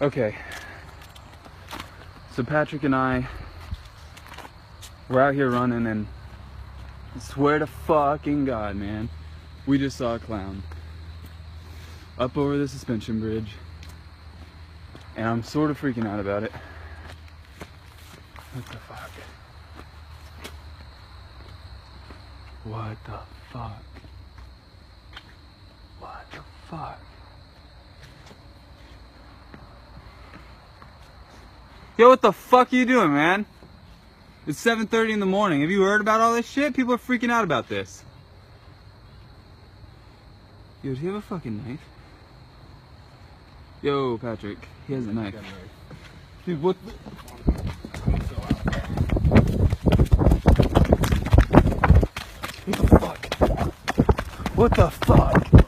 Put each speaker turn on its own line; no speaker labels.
Okay. So Patrick and I, we're out here running, and I swear to fucking God, man, we just saw a clown up over the suspension bridge, and I'm sort of freaking out about it. What the fuck? What the fuck? What the fuck? Yo, what the fuck are you doing, man? It's 7:30 in the morning. Have you heard about all this shit? People are freaking out about this. Yo, does he have a fucking knife? Yo, Patrick, he has a knife. Dude, what the... What the fuck? What the fuck?